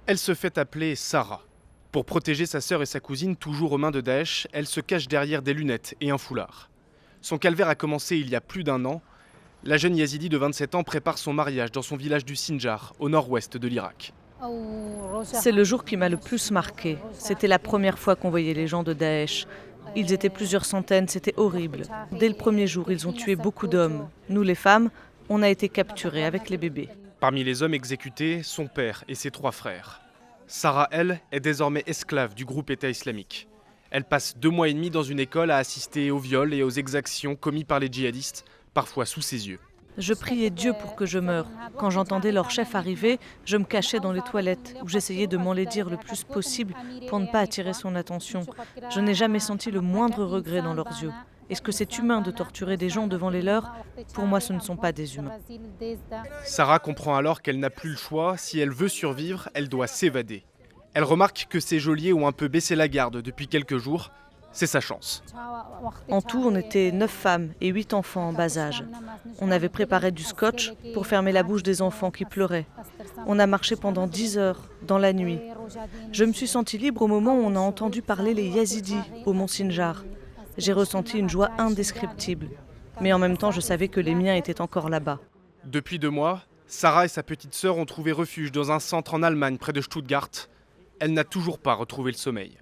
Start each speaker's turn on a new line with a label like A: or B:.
A: Elle se fait appeler Sarah. Pour protéger sa sœur et sa cousine toujours aux mains de Daesh, elle se cache derrière des lunettes et un foulard. Son calvaire a commencé il y a plus d'un an. La jeune Yazidi de 27 ans prépare son mariage dans son village du Sinjar, au nord-ouest de l'Irak.
B: C'est le jour qui m'a le plus marqué. C'était la première fois qu'on voyait les gens de Daesh. Ils étaient plusieurs centaines, c'était horrible. Dès le premier jour, ils ont tué beaucoup d'hommes. Nous, les femmes, on a été capturés avec les bébés.
A: Parmi les hommes exécutés, son père et ses 3 frères. Sarah, elle, est désormais esclave du groupe État islamique. Elle passe 2 mois et demi dans une école à assister aux viols et aux exactions commis par les djihadistes, parfois sous ses yeux.
B: Je priais Dieu pour que je meure. Quand j'entendais leur chef arriver, je me cachais dans les toilettes, où j'essayais de m'enlaidir le plus possible pour ne pas attirer son attention. Je n'ai jamais senti le moindre regret dans leurs yeux. Est-ce que c'est humain de torturer des gens devant les leurs? Pour moi, ce ne sont pas des humains.
A: Sarah comprend alors qu'elle n'a plus le choix. Si elle veut survivre, elle doit s'évader. Elle remarque que ses geôliers ont un peu baissé la garde depuis quelques jours. C'est sa chance.
B: En tout, on était 9 femmes et 8 enfants en bas âge. On avait préparé du scotch pour fermer la bouche des enfants qui pleuraient. On a marché pendant 10 heures, dans la nuit. Je me suis sentie libre au moment où on a entendu parler les Yazidis au Mont Sinjar. J'ai ressenti une joie indescriptible. Mais en même temps, je savais que les miens étaient encore là-bas.
A: Depuis 2 mois, Sarah et sa petite sœur ont trouvé refuge dans un centre en Allemagne près de Stuttgart. Elle n'a toujours pas retrouvé le sommeil.